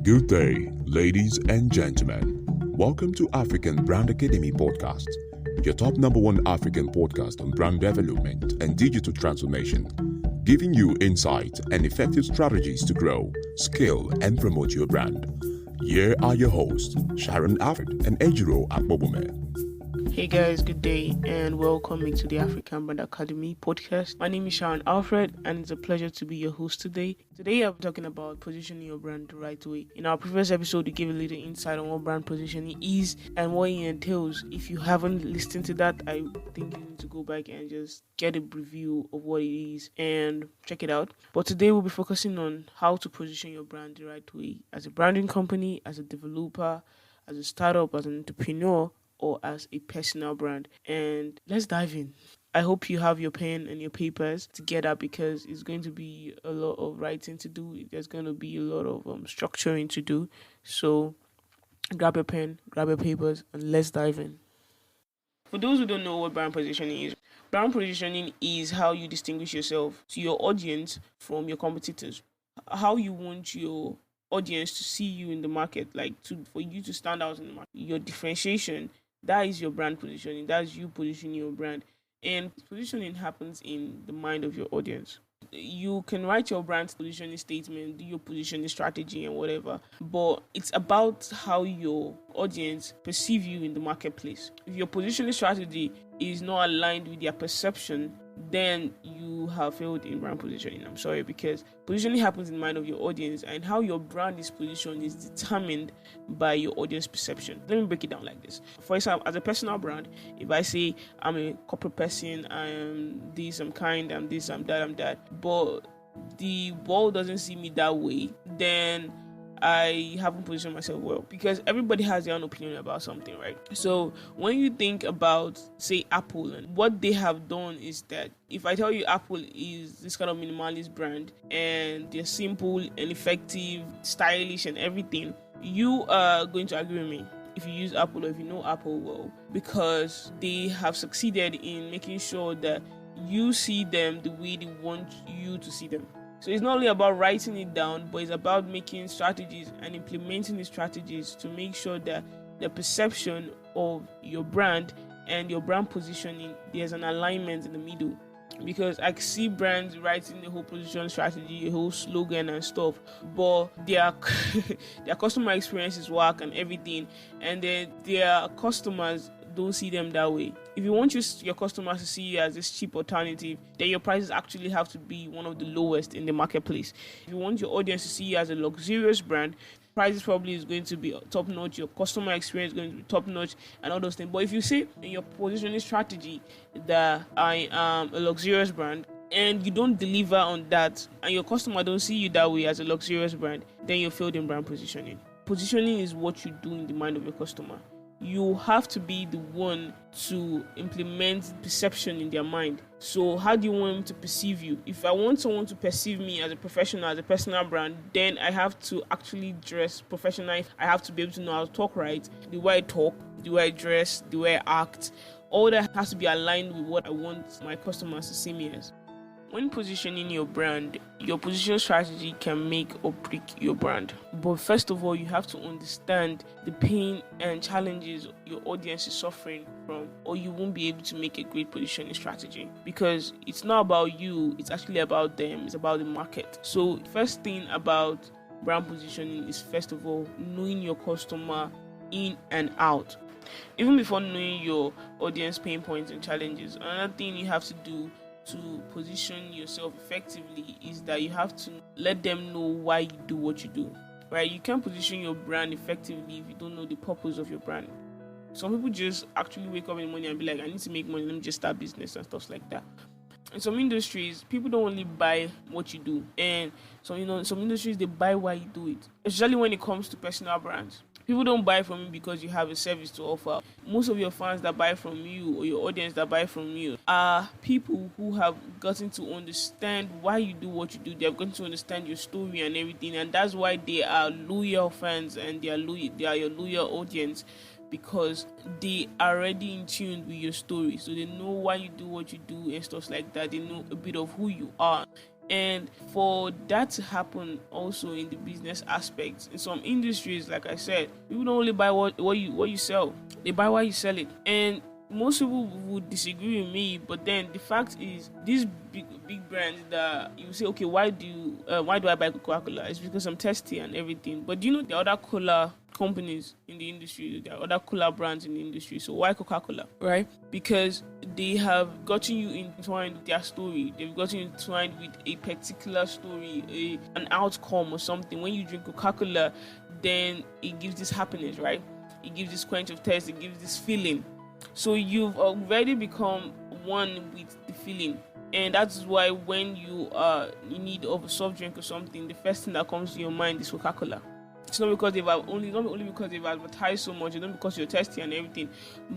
Good day, ladies and gentlemen. Welcome to African Brand Academy Podcast, your top number one African podcast on brand development and digital transformation, giving you insight and effective strategies to grow, scale, and promote your brand. Here are your hosts, Sharon Alfred and Ejiro Akbobome. Hey guys, good day and welcome to the African Brand Academy podcast. My name is Sharon Alfred and it's a pleasure to be your host today. Today I'm talking about positioning your brand the right way. In our previous episode, we gave a little insight on what brand positioning is and what it entails. If you haven't listened to that, I think you need to go back and just get a review of what it is and check it out. But today we'll be focusing on how to position your brand the right way as a branding company, as a developer, as a startup, as an entrepreneur, or as a personal brand. And let's dive in. I hope you have your pen and your papers together because it's going to be a lot of writing to do. There's going to be a lot of structuring to do. So grab your pen, grab your papers, and let's dive in. For those who don't know what brand positioning is how you distinguish yourself to your audience from your competitors. How you want your audience to see you in the market, for you to stand out in the market. Your differentiation, that is your brand positioning. That's you positioning your brand. And positioning happens in the mind of your audience. You can write your brand positioning statement, do your positioning strategy and whatever, but it's about how your audience perceive you in the marketplace. If your positioning strategy is not aligned with their perception, then you have failed in brand positioning. I'm sorry, because positioning happens in the mind of your audience, and how your brand is positioned is determined by your audience perception. Let me break it down like this. For example, as a personal brand, if I say I'm a corporate person, I am this, I'm kind, I'm this, I'm that, I'm that, but the world doesn't see me that way, then I haven't positioned myself well, because everybody has their own opinion about something, right? So when you think about, say, Apple, and what they have done is that if I tell you Apple is this kind of minimalist brand and they're simple and effective, stylish and everything, you are going to agree with me if you use Apple or if you know Apple well, because they have succeeded in making sure that you see them the way they want you to see them. So it's not only about writing it down, but it's about making strategies and implementing the strategies to make sure that the perception of your brand and your brand positioning, there's an alignment in the middle. Because I see brands writing the whole position strategy, the whole slogan and stuff, but their customer experience is whack and everything, and then their customers don't see them that way. If you want your customers to see you as this cheap alternative, then your prices actually have to be one of the lowest in the marketplace. If you want your audience to see you as a luxurious brand, prices probably is going to be top notch, your customer experience is going to be top notch and all those things. But if you say in your positioning strategy that I am a luxurious brand, and you don't deliver on that, and your customer don't see you that way as a luxurious brand, then you failed in brand positioning. Positioning is what you do in the mind of your customer. You have to be the one to implement perception in their mind. So how do you want them to perceive you? If I want someone to perceive me as a professional, as a personal brand, then I have to actually dress professional. I have to be able to know how to talk right, the way I talk, the way I dress, the way I act. All that has to be aligned with what I want my customers to see me as. When positioning your brand, your position strategy can make or break your brand. But first of all, you have to understand the pain and challenges your audience is suffering from, or you won't be able to make a great positioning strategy. Because it's not about you, it's actually about them, it's about the market. So first thing about brand positioning is, first of all, knowing your customer in and out. Even before knowing your audience pain points and challenges, another thing you have to do to position yourself effectively is that you have to let them know why you do what you do, right? You can't position your brand effectively if you don't know the purpose of your brand. Some people just actually wake up in the morning and be like, I need to make money, let me just start business and stuff like that. In some industries, people don't only buy what you do, and so in some industries they buy why you do it, especially when it comes to personal brands. People don't buy from you because you have a service to offer. Most of your fans that buy from you, or your audience that buy from you, are people who have gotten to understand why you do what you do. They have gotten to understand your story and everything, and that's why they are loyal fans and they are your loyal audience, because they are already in tune with your story. So they know why you do what you do and stuff like that. They know a bit of who you are. And for that to happen also in the business aspect, in some industries, like I said, people don't only buy what you sell, they buy why you sell it. And most people would disagree with me, but then the fact is, these big brands that you say, okay, why do I buy Coca-Cola? It's because I'm thirsty and everything. But do you know there are other cola companies in the industry, there are other cola brands in the industry? So why Coca-Cola, right? Because they have gotten you entwined with their story. They've gotten you entwined with a particular story, an outcome or something. When you drink Coca-Cola, then it gives this happiness, right? It gives this quench of thirst. It gives this feeling. So you've already become one with the feeling. And that's why when you are in need of a soft drink or something, the first thing that comes to your mind is Coca-Cola. It's not because not only because they've advertised so much, it's not because you're thirsty and everything,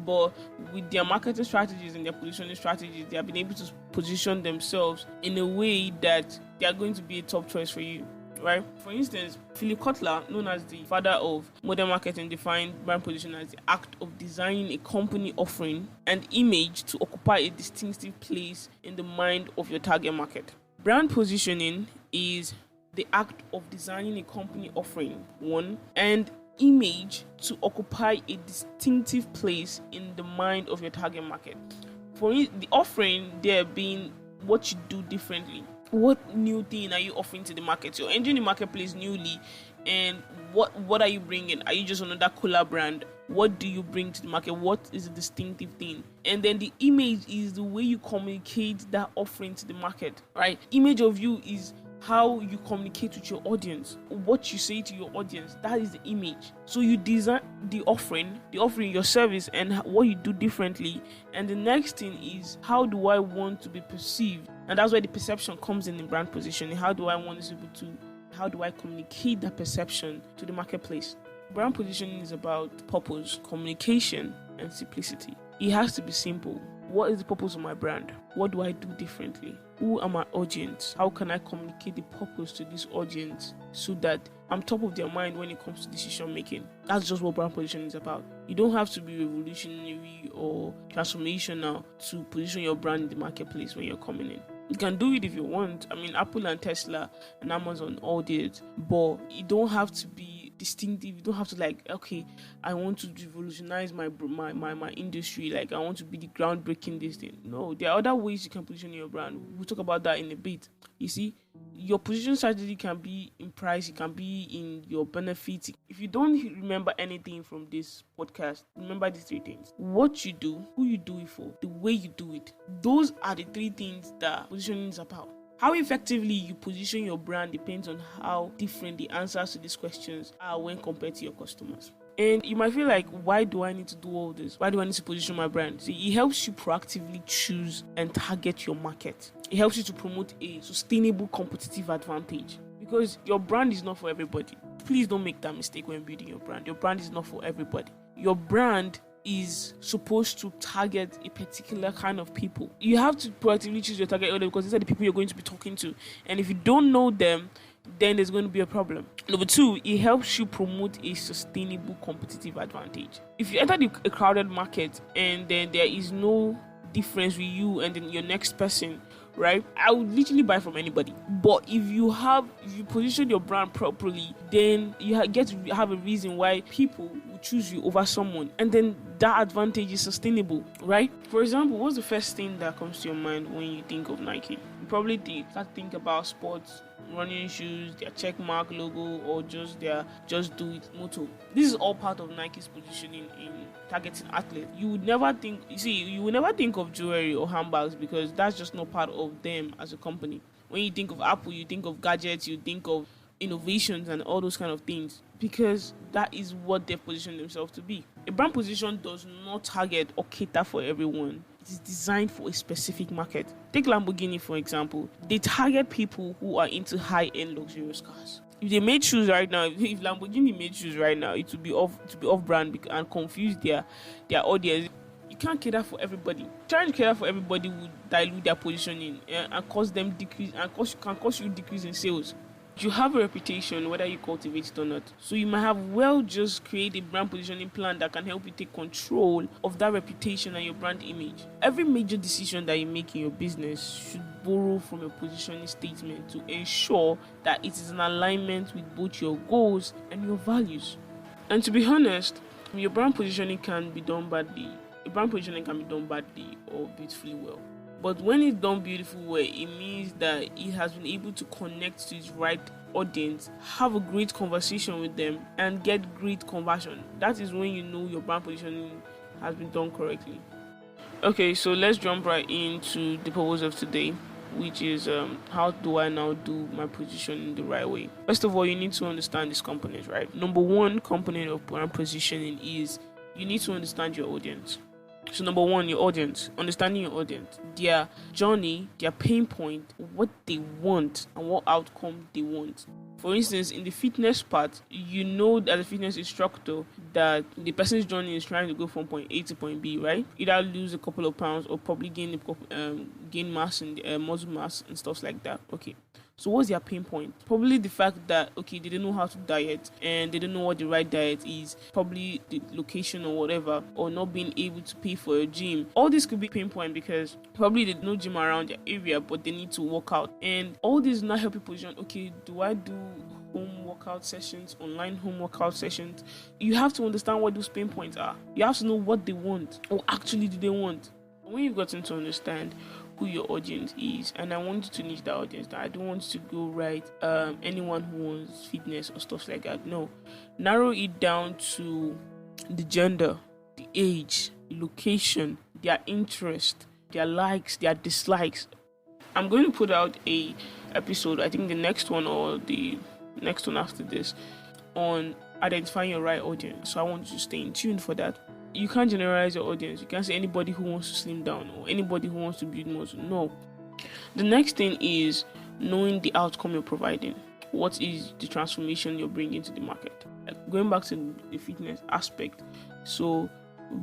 but with their marketing strategies and their positioning strategies, they have been able to position themselves in a way that they are going to be a top choice for you. Right? For instance, Philip Kotler, known as the father of modern marketing, defined brand positioning as the act of designing a company offering and image to occupy a distinctive place in the mind of your target market. Brand positioning is the act of designing a company offering, one, and image to occupy a distinctive place in the mind of your target market. For the offering there being what you do differently. What new thing are you offering to the market? You're entering the marketplace newly, and what are you bringing? Are you just another cola brand? What do you bring to the market? What is a distinctive thing? And then the image is the way you communicate that offering to the market, right? Image of you is how you communicate with your audience, what you say to your audience. That is the image. So you design the offering, your service, and what you do differently. And the next thing is, how do I want to be perceived? And that's where the perception comes in brand positioning. How do I communicate that perception to the marketplace? Brand positioning is about purpose, communication, and simplicity. It has to be simple. What is the purpose of my brand? What do I do differently? Who are my audience? How can I communicate the purpose to this audience so that I'm top of their mind when it comes to decision making? That's just what brand positioning is about. You don't have to be revolutionary or transformational to position your brand in the marketplace when you're coming in. You can do it if you want. I mean, Apple and Tesla and Amazon all did, but you don't have to be distinctive. You don't have to okay, I want to revolutionize my industry. Like, I want to be the groundbreaking this thing. No, there are other ways you can position your brand. We'll talk about that in a bit. You see, your position strategy can be in price. It can be in your benefits. If you don't remember anything from this podcast, remember these three things: what you do, who you do it for, the way you do it. Those are the three things that positioning is about. How effectively you position your brand depends on how different the answers to these questions are when compared to your customers. And you might feel like, why do I need to do all this? Why do I need to position my brand? See, it helps you proactively choose and target your market. It helps you to promote a sustainable competitive advantage, because your brand is not for everybody. Please don't make that mistake when building your brand. Your brand is not for everybody. Your brand is supposed to target a particular kind of people. You have to proactively choose your target audience, because these are the people you're going to be talking to. And if you don't know them, then there's going to be a problem. Number two, it helps you promote a sustainable competitive advantage. If you enter a crowded market and then there is no difference with you and then your next person, right? I would literally buy from anybody. But if you position your brand properly, then you get to have a reason why people will choose you over someone, and then that advantage is sustainable, right? For example, what's the first thing that comes to your mind when you think of Nike? You probably start think about sports, running shoes, their check mark logo, or just their just do it motto. This is all part of Nike's positioning in targeting athletes. You would never think of jewelry or handbags, because that's just not part of them as a company. When you think of Apple, you think of gadgets, you think of innovations and all those kind of things, because that is what they've positioned themselves to be. A brand position does not target or cater for everyone. It is designed for a specific market. Take Lamborghini, for example. They target people who are into high-end luxurious cars. If they made shoes right now, if Lamborghini made shoes right now, it would be off brand and confuse their audience. You can't cater for everybody. Trying to cater for everybody would dilute their positioning and cause them decrease, and can cause you decrease in sales. You have a reputation, whether you cultivate it or not. So you might have just create a brand positioning plan that can help you take control of that reputation and your brand image. Every major decision that you make in your business should borrow from your positioning statement to ensure that it is in alignment with both your goals and your values. And to be honest, your brand positioning can be done badly. A brand positioning can be done badly or beautifully well. But when it's done beautifully well, it means that it has been able to connect to its right audience, have a great conversation with them, and get great conversion. That is when you know your brand positioning has been done correctly. Okay, so let's jump right into the purpose of today, which is how do I now do my positioning the right way. First of all, you need to understand these components, right? Number one component of brand positioning is you need to understand your audience. So number one, your audience, understanding your audience, their journey, their pain point, what they want and what outcome they want. For instance, in the fitness part, you know as a fitness instructor that the person's journey is trying to go from point A to point B, right? Either lose a couple of pounds or probably gain mass and muscle mass and stuff like that. Okay. So what's their pain point? Probably the fact that, okay, they don't know how to diet and they don't know what the right diet is. Probably the location or whatever, or not being able to pay for a gym. All this could be pain point because probably there's no gym around their area, but they need to work out. And all this not help you position, okay, do I do home workout sessions, online home workout sessions? You have to understand what those pain points are. You have to know what they want, or actually do they want. When you've gotten to understand who your audience is, and I want you to niche that audience. I don't want to go right anyone who wants fitness or stuff like that. No, narrow it down to the gender, the age, the location, their interest, their likes, their dislikes. I'm going to put out a episode, I think the next one or the next one after this, on identifying your right audience. So I want you to stay in tune for that. You can't generalize your audience. You can't say anybody who wants to slim down or anybody who wants to build muscle. No. The next thing is knowing the outcome you're providing. What is the transformation you're bringing to the market? Like going back to the fitness aspect. So,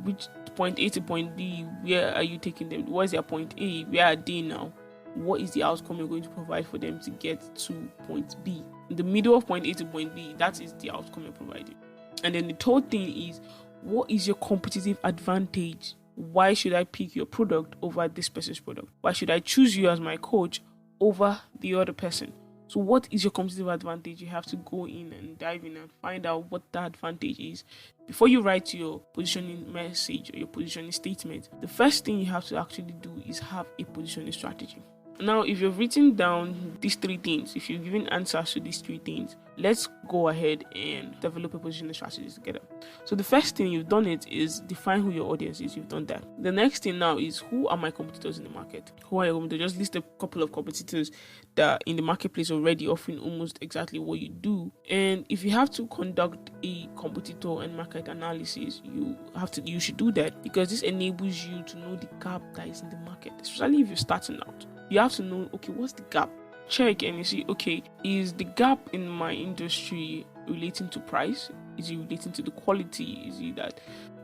which point A to point B, where are you taking them? What is their point A? Where are they now? What is the outcome you're going to provide for them to get to point B? In the middle of point A to point B, that is the outcome you're providing. And then the third thing is, what is your competitive advantage? Why should I pick your product over this person's product? Why should I choose you as my coach over the other person? So what is your competitive advantage? You have to go in and dive in and find out what that advantage is. Before you write your positioning message or your positioning statement, the first thing you have to actually do is have a positioning strategy. Now, if you've written down these three things, if you've given answers to these three things, let's go ahead and develop a positioning strategy together. So the first thing you've done it is define who your audience is. You've done that. The next thing now is, who are my competitors in the market? Who are your competitors? Just list a couple of competitors that are in the marketplace already offering almost exactly what you do. And if you have to conduct a competitor and market analysis, you should do that, because this enables you to know the gap that is in the market, especially if you're starting out. You have to know, okay, what's the gap? Check and you see, okay, is the gap in my industry relating to price? Is it relating to the quality?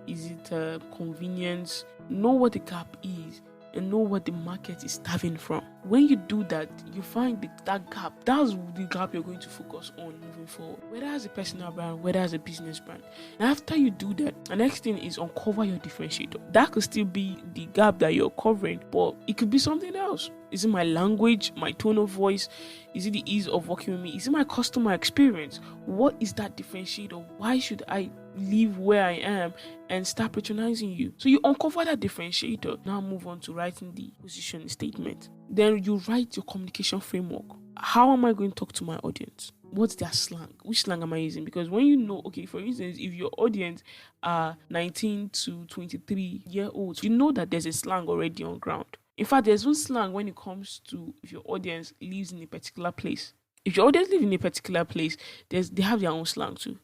Is it convenience? Know what the gap is and know what the market is starving from. When you do that, you find that gap. That's the gap you're going to focus on moving forward, whether as a personal brand, whether as a business brand. And after you do that, the next thing is uncover your differentiator. That could still be the gap that you're covering, but it could be something else. Is it my language, my tone of voice? Is it the ease of working with me? Is it my customer experience? What is that differentiator? Why should I leave where I am and start patronizing you? So you uncover that differentiator. Now move on to writing the position statement. Then you write your communication framework. How am I going to talk to my audience? What's their slang? Which slang am I using? Because when you know, okay, for instance, if your audience are 19 to 23 year olds, you know that there's a slang already on ground. In fact, there's one slang when it comes to if your audience lives in a particular place. If your audience lives in a particular place, they have their own slang too.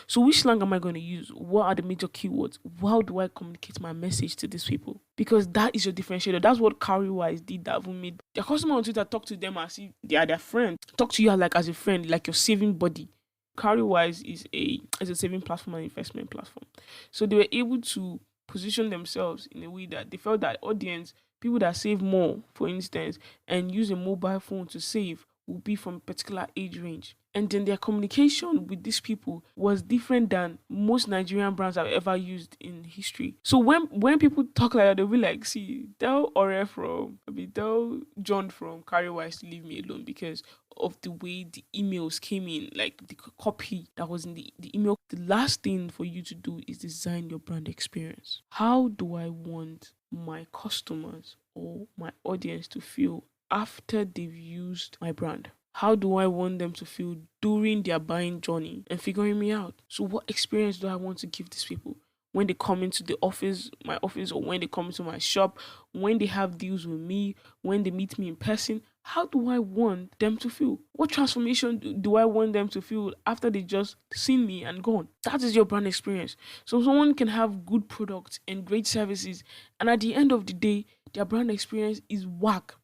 So which slang am I going to use? What are the major keywords? How do I communicate my message to these people? Because that is your differentiator. That's what Carrywise did that even made their customer on Twitter talk to them as if they are their friend. Talk to you as a friend, like your saving buddy. Carrywise is a saving platform and investment platform. So they were able to position themselves in a way that they felt that audience, people that save more, for instance, and use a mobile phone to save, will be from a particular age range. And then their communication with these people was different than most Nigerian brands I've ever used in history. So when people talk like that, they'll be like, see, tell Ore from, tell John from Carry Wise to leave me alone because of the way the emails came in, like the copy that was in the email. The last thing for you to do is design your brand experience. How do I want my customers or my audience to feel after they've used my brand? How do I want them to feel during their buying journey and figuring me out? So what experience do I want to give these people when they come into the office, my office, or when they come into my shop, when they have deals with me, when they meet me in person? How do I want them to feel? What transformation do I want them to feel after they just seen me and gone? That is your brand experience. So someone can have good products and great services, and at the end of the day, their brand experience is whack.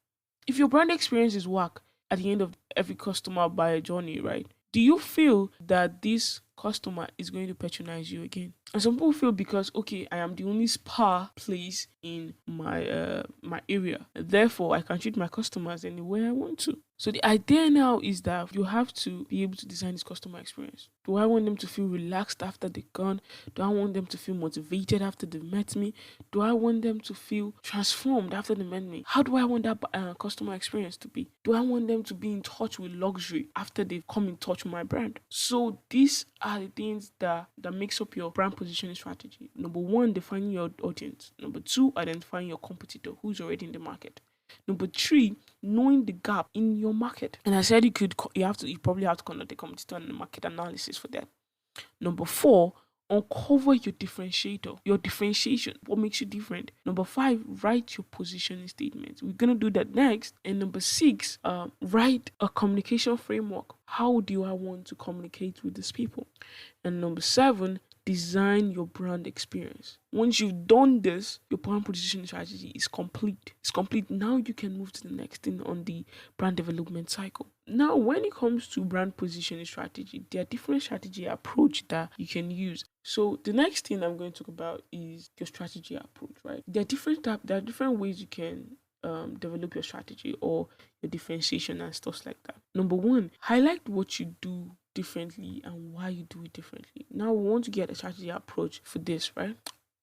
If your brand experience is whack at the end of every customer buyer journey, right? Do you feel that this customer is going to patronize you again? And some people feel because okay, I am the only spa place in my area, therefore I can treat my customers any way I want to. So the idea now is that you have to be able to design this customer experience. Do I want them to feel relaxed after they're gone? Do I want them to feel motivated after they met me? Do I want them to feel transformed after they met me? How do I want that customer experience to be? Do I want them to be in touch with luxury after they've come in touch with my brand? So these are the things that makes up your brand positioning strategy. Number one, defining your audience. Number two, identifying your competitor who's already in the market. Number three, knowing the gap in your market. And I said you probably have to conduct a competitor and market analysis for that. Number four, uncover your differentiator, your differentiation, what makes you different. Number five, write your positioning statement. We're gonna do that next. And number six, write a communication framework. How do I want to communicate with these people? And number seven, design your brand experience. Once you've done this, your brand positioning strategy is complete. It's complete. Now you can move to the next thing on the brand development cycle. Now, when it comes to brand positioning strategy, there are different strategy approach that you can use. So the next thing I'm going to talk about is your strategy approach, right? There are different ways you can develop your strategy or your differentiation and stuff like that. Number one, highlight what you do differently and why you do it differently. Now we want to get a strategy approach for this, right?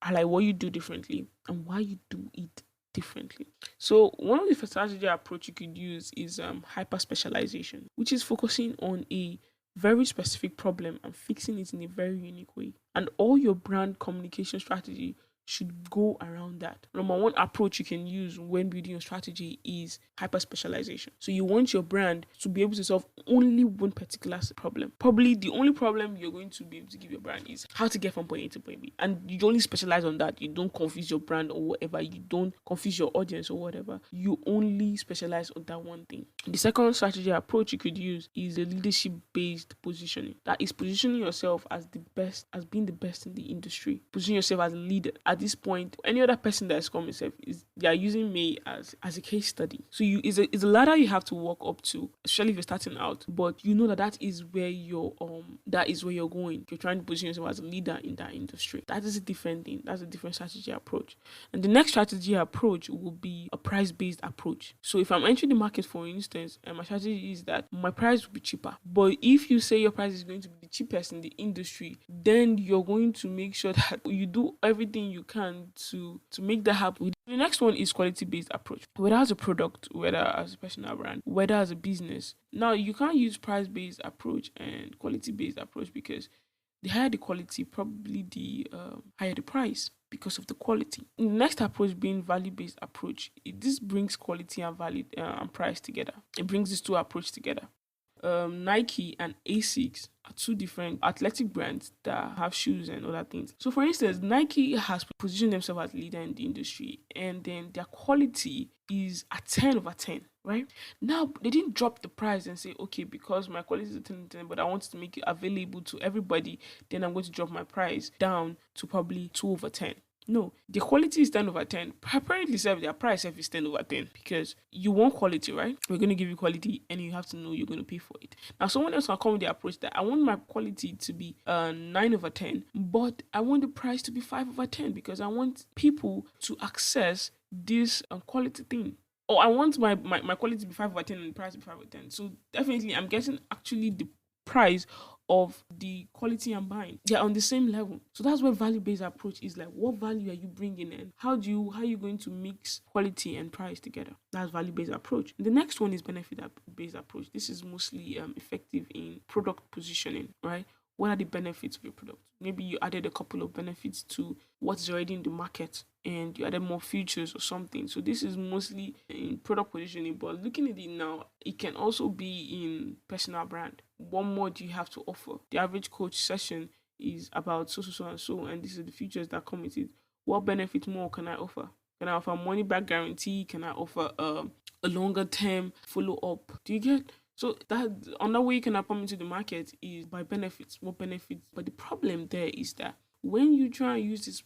Highlight what you do differently and why you do it differently. So one of the strategy approach you could use is hyper specialization, which is focusing on a very specific problem and fixing it in a very unique way. And all your brand communication strategy should go around that. Number one approach you can use when building your strategy is hyper specialization. So you want your brand to be able to solve only one particular problem. Probably the only problem you're going to be able to give your brand is how to get from point A to point B. And you only specialize on that. You don't confuse your brand or whatever. You don't confuse your audience or whatever. You only specialize on that one thing. The second strategy approach you could use is a leadership based positioning. That is positioning yourself as the best, as being the best in the industry. Position yourself as a leader. At this point, any other person that is coming is they are using me as a case study. So it's a ladder you have to walk up to, especially if you're starting out. But you know that is where you're going. You're trying to position yourself as a leader in that industry. That is a different thing. That's a different strategy approach. And the next strategy approach will be a price based approach. So if I'm entering the market, for instance, and my strategy is that my price will be cheaper. But if you say your price is going to be the cheapest in the industry, then you're going to make sure that you do everything you can to make that happen. The next one is quality based approach. Whether as a product, whether as a personal brand, whether as a business. Now you can't use price based approach and quality based approach because the higher the quality, probably the higher the price because of the quality. The next approach being value based approach. This brings quality and value and price together. It brings these two approaches together. Nike and Asics are two different athletic brands that have shoes and other things. So for instance, Nike has positioned themselves as leader in the industry, and then their quality is a 10 over 10, right? Now they didn't drop the price and say, okay, because my quality is a 10 over 10, but I want to make it available to everybody, then I'm going to drop my price down to probably 2 over 10. No, the quality is 10 over 10. Apparently, their price is 10 over 10 because you want quality, right? We're going to give you quality and you have to know you're going to pay for it. Now, someone else can come with the approach that I want my quality to be 9 over 10, but I want the price to be 5 over 10 because I want people to access this quality thing. Or I want my quality to be 5/10 and the price to be 5/10. So definitely I'm getting actually the price of the quality I'm buying. They're on the same level. So that's where value-based approach is like, what value are you bringing in? How are you going to mix quality and price together? That's value-based approach. The next one is benefit-based approach. This is mostly effective in product positioning, right? What are the benefits of your product? Maybe you added a couple of benefits to what's already in the market and you added more features or something. So this is mostly in product positioning, but looking at it now, it can also be in personal brand. What more do you have to offer? The average coach session is about so so so and so, and these are the features that come with it. What benefit more can I offer? Can I offer money back guarantee? Can I offer a longer term follow up? Do you get? So that another way you can come into the market is by benefits. What benefits? But the problem there is that when you try and use this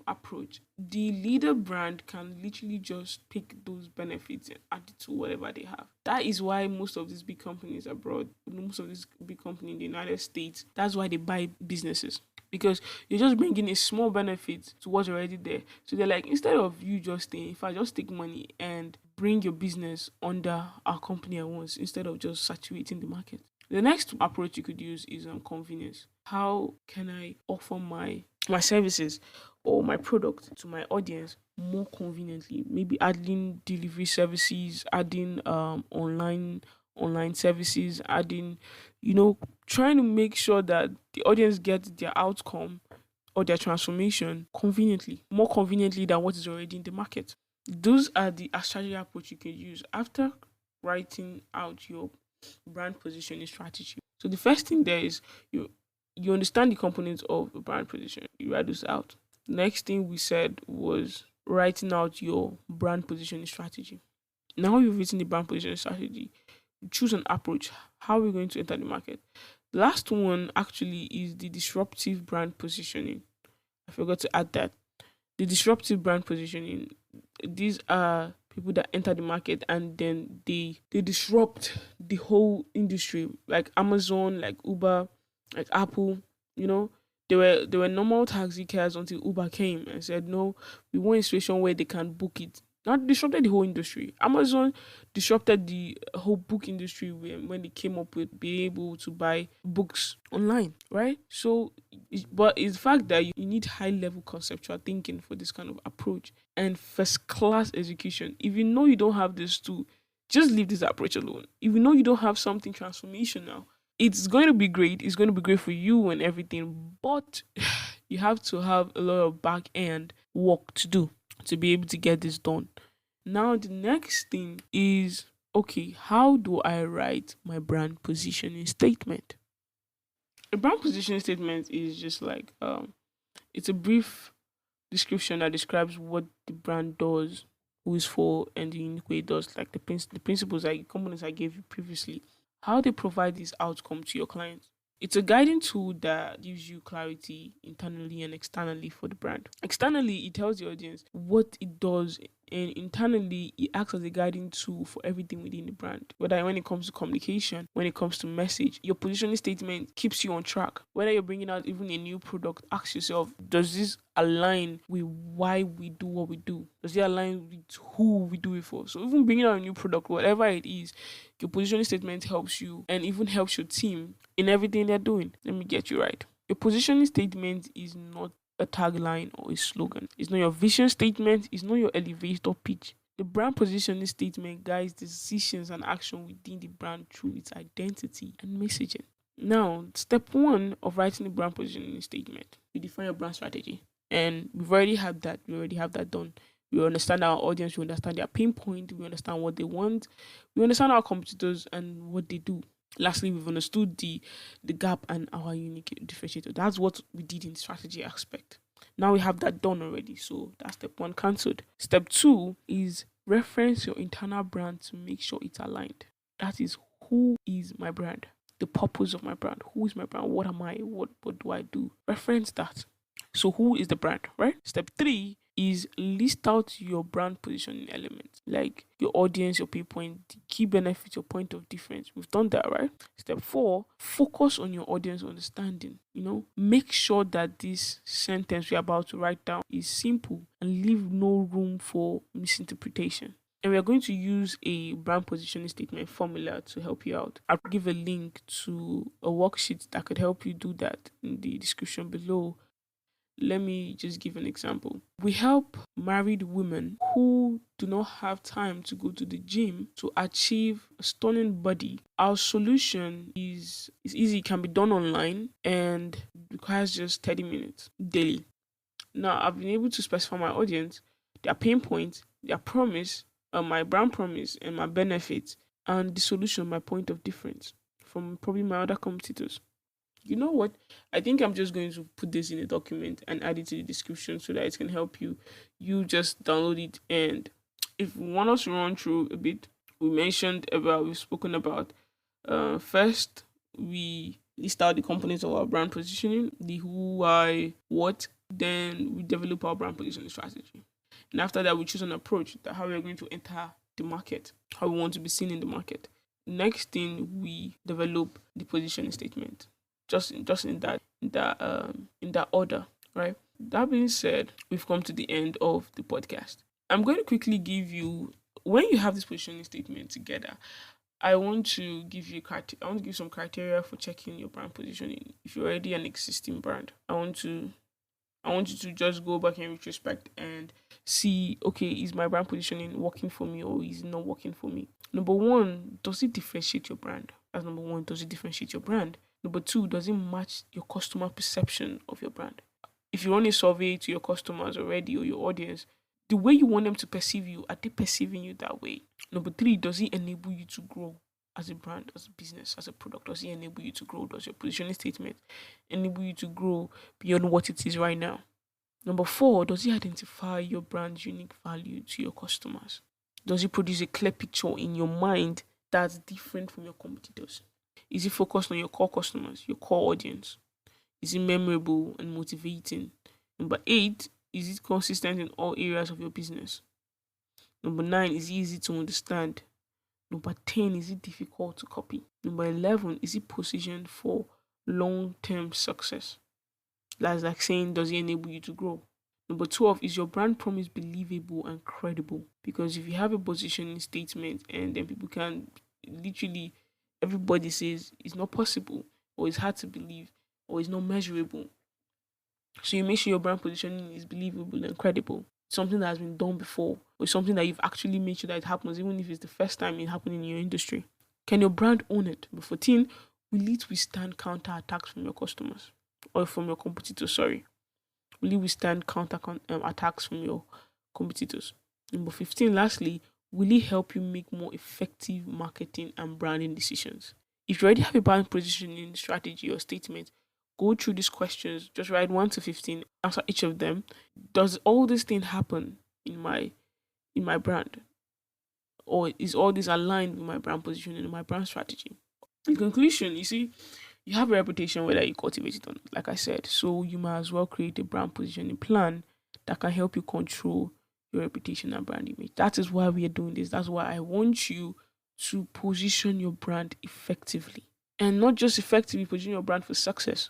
approach, the leader brand can literally just pick those benefits and add it to whatever they have. That is why most of these big companies abroad, most of these big companies in the United States, that's why they buy businesses. Because you're just bringing a small benefit to what's already there. So they're like, instead of you just staying, if I just take money and bring your business under our company at once, instead of just saturating the market. The next approach you could use is convenience. How can I offer my services or my product to my audience more conveniently? Maybe adding delivery services, adding online services, adding, trying to make sure that the audience gets their outcome or their transformation conveniently, more conveniently than what is already in the market. Those are the strategy approach you can use after writing out your brand positioning strategy. So the first thing there is you understand the components of a brand position. You write this out. The next thing we said was writing out your brand positioning strategy. Now you've written the brand positioning strategy, you choose an approach. How are we going to enter the market? The last one actually is the disruptive brand positioning. I forgot to add that. The disruptive brand positioning, these are people that enter the market and then they disrupt the whole industry, like Amazon, like Uber, like Apple. you know they were normal taxi cabs until Uber came and said, no, we want a situation where they can book it. Now disrupted the whole industry. Amazon disrupted the whole book industry when they came up with being able to buy books online, right? So but it's the fact that you need high level conceptual thinking for this kind of approach and first class execution. If you know you don't have this too, just leave this approach alone. If you know you don't have something transformational, it's going to be great. It's going to be great for you and everything, but you have to have a lot of back end work to do to be able to get this done. Now, the next thing is, okay, how do I write my brand positioning statement? A brand positioning statement is just like it's a brief description that describes what the brand does, who is for, and the unique way it does, like the principles, like components I gave you previously, how they provide this outcome to your clients. It's a guiding tool that gives you clarity internally and externally for the brand. Externally, it tells the audience what it does, and internally, it acts as a guiding tool for everything within the brand. Whether when it comes to communication, when it comes to message, your positioning statement keeps you on track. Whether you're bringing out even a new product, ask yourself, does this align with why we do what we do? Does it align with who we do it for? So even bringing out a new product, whatever it is, your positioning statement helps you and even helps your team in everything they're doing. Let me get you right. Your positioning statement is not a tagline or a slogan. It's not your vision statement. It's not your elevator pitch. The brand positioning statement guides decisions and action within the brand through its identity and messaging. Now, step one of writing the brand positioning statement, you define your brand strategy. And we've already had that. We already have that done. We understand our audience. We understand their pain point. We understand what they want. We understand our competitors and what they do. Lastly, we've understood the gap and our unique differentiator. That's what we did in strategy aspect. Now we have that done already. So that's step one cancelled. Step two is reference your internal brand to make sure it's aligned. That is, who is my brand? The purpose of my brand. Who is my brand? What am I? What do I do? Reference that. So who is the brand, right? Step three is list out your brand positioning elements, like your audience, your pain point, the key benefits, your point of difference. We've done that, right? Step four, focus on your audience understanding. Make sure that this sentence we're about to write down is simple and leave no room for misinterpretation. And we are going to use a brand positioning statement formula to help you out. I'll give a link to a worksheet that could help you do that in the description below. Let me just give an example. We help married women who do not have time to go to the gym to achieve a stunning body. Our solution is easy, it can be done online and requires just 30 minutes daily. Now, I've been able to specify my audience, their pain points, their promise, my brand promise, and my benefits, and the solution, my point of difference from probably my other competitors. You know what? I think I'm just going to put this in a document and add it to the description so that it can help you. You just download it, and if you want us to run through a bit, we've spoken about first we list out the components of our brand positioning, the who, why, what, then we develop our brand positioning strategy. And after that, we choose an approach that how we're going to enter the market, how we want to be seen in the market. Next thing, we develop the positioning statement. Just in that order, right? That being said, we've come to the end of the podcast. I'm going to quickly give you, when you have this positioning statement together, I want to give some criteria for checking your brand positioning. If you're already an existing brand, I want you to just go back in retrospect and see, okay, is my brand positioning working for me or is it not working for me? Number one, does it differentiate your brand? That's number one, does it differentiate your brand? Number two, does it match your customer perception of your brand? If you run a survey to your customers already or your audience, the way you want them to perceive you, are they perceiving you that way? Number three, does it enable you to grow as a brand, as a business, as a product? Does it enable you to grow? Does your positioning statement enable you to grow beyond what it is right now? Number four, does it identify your brand's unique value to your customers? Does it produce a clear picture in your mind that's different from your competitors? Is it focused on your core customers, your core audience? Is it memorable and motivating? Number 8, is it consistent in all areas of your business? Number 9, is it easy to understand? Number 10, is it difficult to copy? Number 11, is it positioned for long-term success? That's like saying, does it enable you to grow? Number 12, is your brand promise believable and credible? Because if you have a positioning statement and then people can literally, everybody says it's not possible or it's hard to believe or it's not measurable. So you make sure your brand positioning is believable and credible. Something that has been done before or something that you've actually made sure that it happens, even if it's the first time it happened in your industry. Can your brand own it? Number 14, will it withstand counter attacks from your customers or from your competitors? Will it withstand counter attacks from your competitors? Number 15, lastly, will it help you make more effective marketing and branding decisions? If you already have a brand positioning strategy or statement, go through these questions. Just write 1 to 15, answer each of them. Does all this thing happen in my brand? Or is all this aligned with my brand positioning and my brand strategy? In conclusion, you see, you have a reputation whether you cultivate it or not, like I said. So you might as well create a brand positioning plan that can help you control your reputation and brand image. That is why we are doing this. That's why I want you to position your brand effectively. And not just effectively, position your brand for success.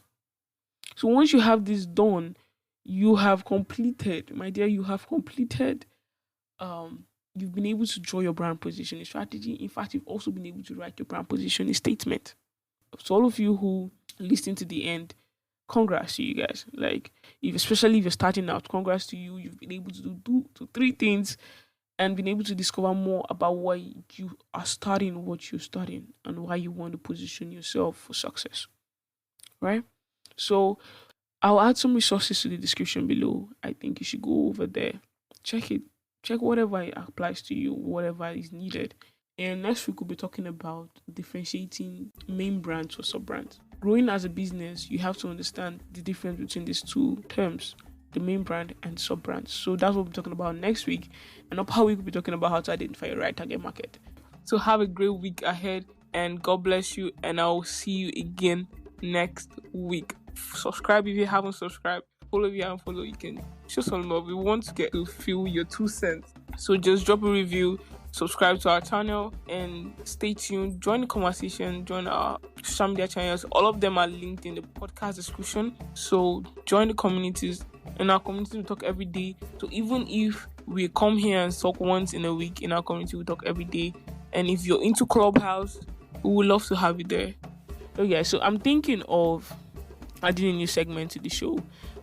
So once you have this done, you have completed, my dear, you've been able to draw your brand positioning strategy. In fact, you've also been able to write your brand positioning statement. So all of you who listen to the end, congrats to you guys. Like, especially if you're starting out, congrats to you. You've been able to do 3 things and been able to discover more about why you are starting what you're starting and why you want to position yourself for success. Right? So I'll add some resources to the description below. I think you should go over there. Check it. Check whatever applies to you, whatever is needed. And next week, we'll be talking about differentiating main brands or sub-brands. Growing as a business, you have to understand the difference between these two terms, the main brand and sub-brands. So that's what we'll be talking about next week. And upper week, we'll be talking about how to identify your right target market. So have a great week ahead and God bless you. And I'll see you again next week. Subscribe if you haven't subscribed. Follow if you haven't followed. You can show some love. We want to get to feel your 2 cents. So just drop a review, subscribe to our channel, and stay tuned. Join the conversation, join our social media channels. All of them are linked in the podcast description. So join the communities. In our community, we talk every day. So even if We come here and talk once in a week. In our community, we talk every day. And if you're into Clubhouse, we would love to have you there. Okay, so I'm thinking of adding a new segment to the show,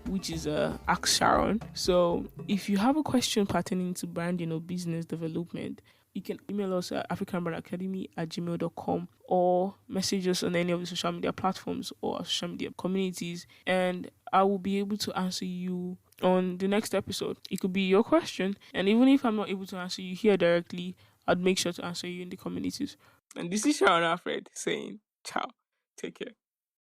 which is Ask Sharon. So if you have a question pertaining to branding or business development, you can email us at africanbrandacademy@gmail.com or message us on any of the social media platforms or our social media communities, and I will be able to answer you on the next episode. It could be your question, and even if I'm not able to answer you here directly, I'd make sure to answer you in the communities. And this is Sharon Alfred saying ciao. Take care.